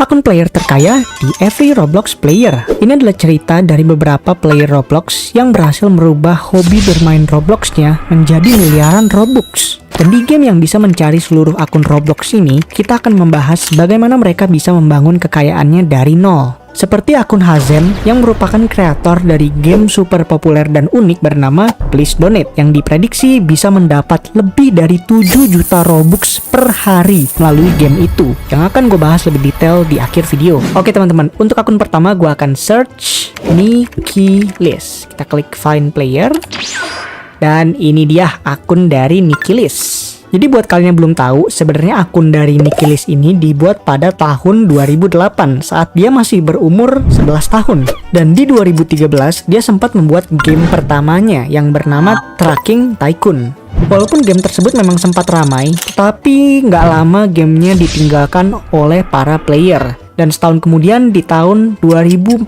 akun player terkaya di Every Roblox Player. Ini adalah cerita dari beberapa player Roblox yang berhasil merubah hobi bermain Robloxnya menjadi miliaran Robux. Dan di game yang bisa mencari seluruh akun Roblox ini, kita akan membahas bagaimana mereka bisa membangun kekayaannya dari nol. Seperti akun Hazen yang merupakan kreator dari game super populer dan unik bernama Please Donate yang diprediksi bisa mendapat lebih dari 7 juta Robux per hari melalui game itu, yang akan gue bahas lebih detail di akhir video. Oke teman-teman, untuk akun pertama gue akan search Nikilis. Kita klik find player. Dan ini dia akun dari Nikilis. Jadi buat kalian yang belum tahu, sebenarnya akun dari Nikilis ini dibuat pada tahun 2008 saat dia masih berumur 11 tahun. Dan di 2013 dia sempat membuat game pertamanya yang bernama Trucking Tycoon. Walaupun game tersebut memang sempat ramai, tetapi nggak lama gamenya ditinggalkan oleh para player. Dan setahun kemudian di tahun 2014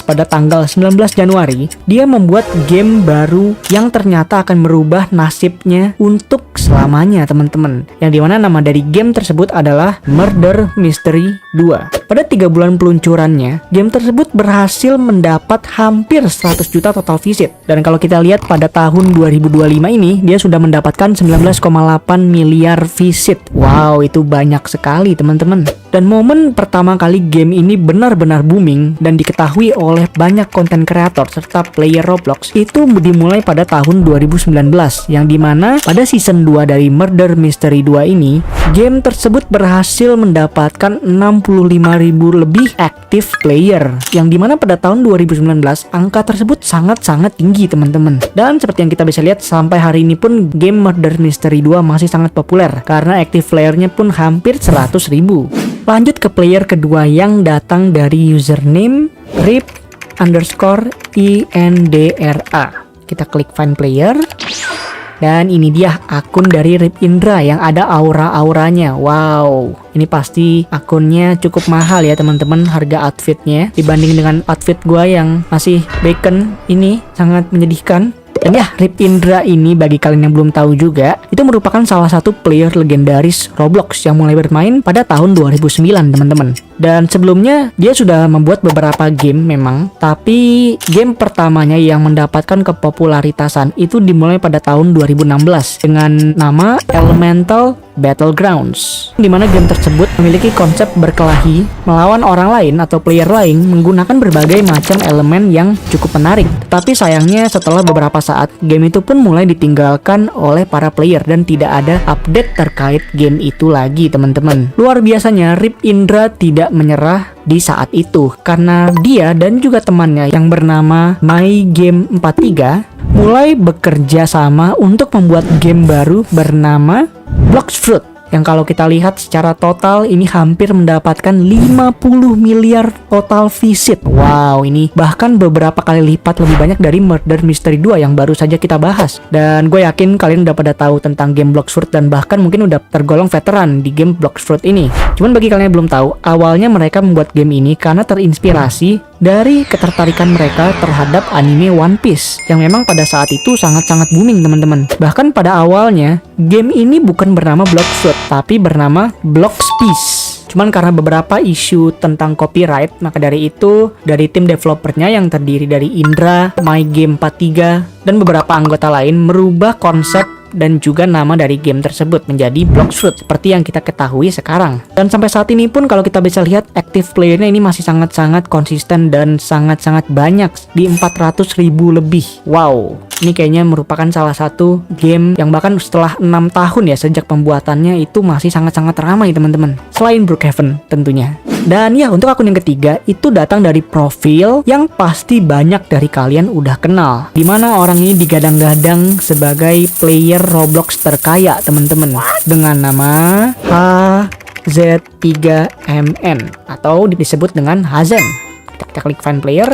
pada tanggal 19 Januari, dia membuat game baru yang ternyata akan merubah nasibnya untuk selamanya teman-teman. Yang dimana nama dari game tersebut adalah Murder Mystery 2. Pada 3 bulan peluncurannya, game tersebut berhasil mendapat hampir 100 juta total visit. Dan kalau kita lihat pada tahun 2025 ini, dia sudah mendapatkan 19,8 miliar visit. Wow, itu banyak sekali teman-teman. Dan momen pertama kali game ini benar-benar booming dan diketahui oleh banyak konten kreator serta player Roblox itu dimulai pada tahun 2019, yang dimana pada season 2 dari Murder Mystery 2 ini, game tersebut berhasil mendapatkan 65.000 lebih active player, yang dimana pada tahun 2019 angka tersebut sangat-sangat tinggi teman-teman. Dan seperti yang kita bisa lihat sampai hari ini pun game Murder Mystery 2 masih sangat populer karena active playernya pun hampir 100.000. Lanjut ke player kedua yang datang dari username Rip_Indra. Kita klik find player. Dan ini dia akun dari Rip Indra yang ada aura-auranya. Wow, ini pasti akunnya cukup mahal ya teman-teman, harga outfitnya dibanding dengan outfit gua yang masih bacon ini sangat menyedihkan. Dan ya, Rip Indra ini bagi kalian yang belum tahu juga, itu merupakan salah satu player legendaris Roblox yang mulai bermain pada tahun 2009 teman-teman. Dan sebelumnya dia sudah membuat beberapa game memang, tapi game pertamanya yang mendapatkan kepopularitasan itu dimulai pada tahun 2016 dengan nama Elemental Battlegrounds, di mana game tersebut memiliki konsep berkelahi melawan orang lain atau player lain menggunakan berbagai macam elemen yang cukup menarik. Tapi sayangnya setelah beberapa saat game itu pun mulai ditinggalkan oleh para player dan tidak ada update terkait game itu lagi teman-teman. Luar biasanya Rip Indra tidak menyerah di saat itu karena dia dan juga temannya yang bernama MyGame43 mulai bekerja sama untuk membuat game baru bernama Bloxfruit, yang kalau kita lihat secara total ini hampir mendapatkan 50 miliar total visit. Wow, ini bahkan beberapa kali lipat lebih banyak dari Murder Mystery 2 yang baru saja kita bahas. Dan gue yakin kalian udah pada tahu tentang game Bloxfruit dan bahkan mungkin udah tergolong veteran di game Bloxfruit ini. Cuman bagi kalian yang belum tahu, awalnya mereka membuat game ini karena terinspirasi dari ketertarikan mereka terhadap anime One Piece yang memang pada saat itu sangat-sangat booming teman-teman. Bahkan pada awalnya game ini bukan bernama Bloxfruit tapi bernama Bloxpiece. Cuman karena beberapa isu tentang copyright, maka dari itu dari tim developernya yang terdiri dari Indra, MyGame43 dan beberapa anggota lain merubah konsep dan juga nama dari game tersebut menjadi Bloxfruit seperti yang kita ketahui sekarang. Dan sampai saat ini pun kalau kita bisa lihat active playernya ini masih sangat-sangat konsisten dan sangat-sangat banyak di 400.000 lebih. Wow, ini kayaknya merupakan salah satu game yang bahkan setelah 6 tahun ya sejak pembuatannya itu masih sangat-sangat ramai teman-teman. Selain Brookhaven tentunya. Dan ya, untuk akun yang ketiga itu datang dari profil yang pasti banyak dari kalian udah kenal, dimana orang ini digadang-gadang sebagai player Roblox terkaya teman-teman, dengan nama HZ3MN atau disebut dengan Hazen. Kita klik find player.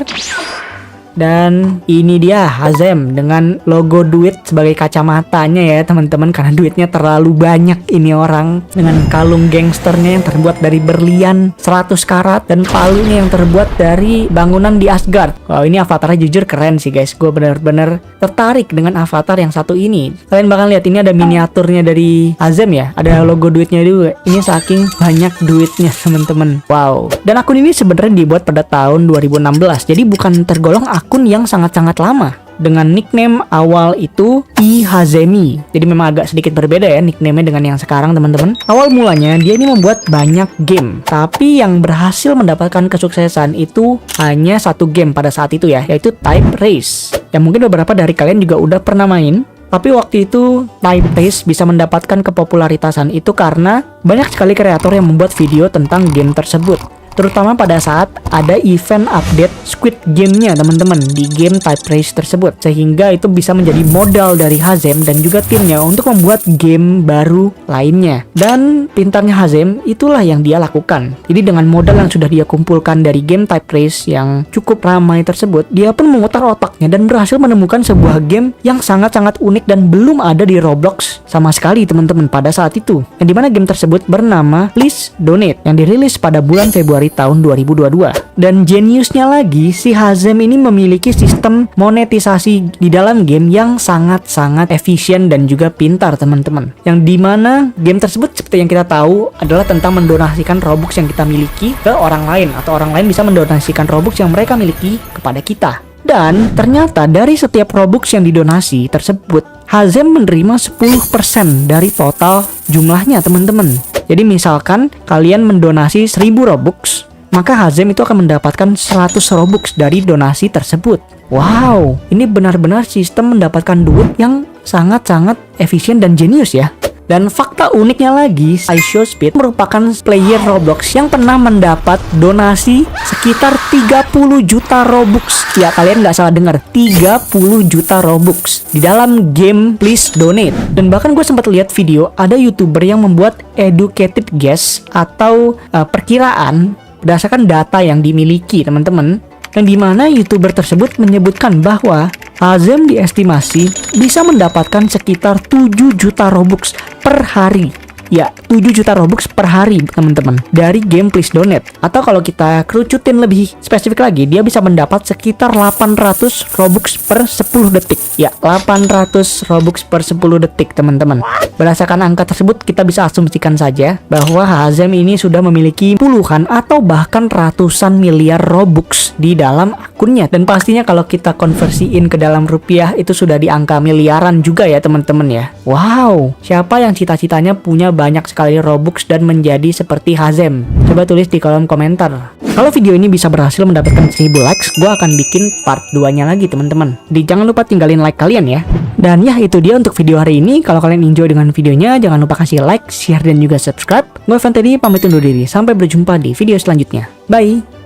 Dan ini dia Hazem dengan logo duit sebagai kacamatanya ya teman-teman, karena duitnya terlalu banyak ini orang. Dengan kalung gangsternya yang terbuat dari berlian 100 karat dan palunya yang terbuat dari bangunan di Asgard. Wow, ini avatarnya jujur keren sih guys. Gue bener-bener tertarik dengan avatar yang satu ini. Kalian bakal lihat ini ada miniaturnya dari Hazem ya. Ada logo duitnya juga. Ini saking banyak duitnya teman-teman. Wow. Dan akun ini sebenarnya dibuat pada tahun 2016. Jadi bukan tergolong akun yang sangat-sangat lama. Dengan nickname awal itu iHazemi. Jadi memang agak sedikit berbeda ya nickname-nya dengan yang sekarang teman-teman. Awal mulanya dia ini membuat banyak game, tapi yang berhasil mendapatkan kesuksesan itu hanya satu game pada saat itu ya, yaitu Type Race. Yang mungkin beberapa dari kalian juga udah pernah main. Tapi waktu itu Type Race bisa mendapatkan kepopularitasan itu karena banyak sekali kreator yang membuat video tentang game tersebut. Terutama pada saat ada event update Squid Game-nya teman-teman di game Type Race tersebut. Sehingga itu bisa menjadi modal dari Hazem dan juga timnya untuk membuat game baru lainnya. Dan pintarnya Hazem itulah yang dia lakukan. Jadi dengan modal yang sudah dia kumpulkan dari game Type Race yang cukup ramai tersebut, dia pun memutar otaknya dan berhasil menemukan sebuah game yang sangat-sangat unik dan belum ada di Roblox sama sekali teman-teman pada saat itu. Yang dimana game tersebut bernama Please Donate yang dirilis pada bulan Februari tahun 2022. Dan jeniusnya lagi, si Hazem ini memiliki sistem monetisasi di dalam game yang sangat-sangat efisien dan juga pintar teman-teman. Yang dimana game tersebut seperti yang kita tahu adalah tentang mendonasikan Robux yang kita miliki ke orang lain, atau orang lain bisa mendonasikan Robux yang mereka miliki kepada kita. Dan ternyata dari setiap Robux yang didonasi tersebut, Hazem menerima 10% dari total jumlahnya teman-teman. Jadi misalkan kalian mendonasi 1000 Robux, maka Hazem itu akan mendapatkan 100 Robux dari donasi tersebut. Wow, ini benar-benar sistem mendapatkan duit yang sangat-sangat efisien dan jenius ya. Dan fakta uniknya lagi, iShowSpeed merupakan player Roblox yang pernah mendapat donasi sekitar 30 juta Robux. Ya, kalian nggak salah dengar, 30 juta Robux di dalam game Please Donate. Dan bahkan gue sempat lihat video ada YouTuber yang membuat educated guess atau perkiraan berdasarkan data yang dimiliki teman-teman. Yang dimana YouTuber tersebut menyebutkan bahwa Hazem diestimasi bisa mendapatkan sekitar 7 juta Robux per hari. Ya, 7 juta Robux per hari teman-teman dari game Please Donate. Atau kalau kita kerucutin lebih spesifik lagi, dia bisa mendapat sekitar 800 Robux per 10 detik. Ya, 800 Robux per 10 detik teman-teman. Berdasarkan angka tersebut, kita bisa asumsikan saja bahwa Hazem ini sudah memiliki puluhan atau bahkan ratusan miliar Robux di dalam akunnya. Dan pastinya kalau kita konversiin ke dalam rupiah itu sudah di angka miliaran juga ya teman-teman ya. Wow, siapa yang cita-citanya punya banyak sekali Robux dan menjadi seperti Hazem? Coba tulis di kolom komentar. Kalau video ini bisa berhasil mendapatkan 1000 likes, gue akan bikin part 2-nya lagi teman-teman. Jadi jangan lupa tinggalin like kalian ya. Dan ya, itu dia untuk video hari ini. Kalau kalian enjoy dengan videonya, jangan lupa kasih like, share, dan juga subscribe. Gue Evan Teddy pamit undur diri. Sampai berjumpa di video selanjutnya. Bye!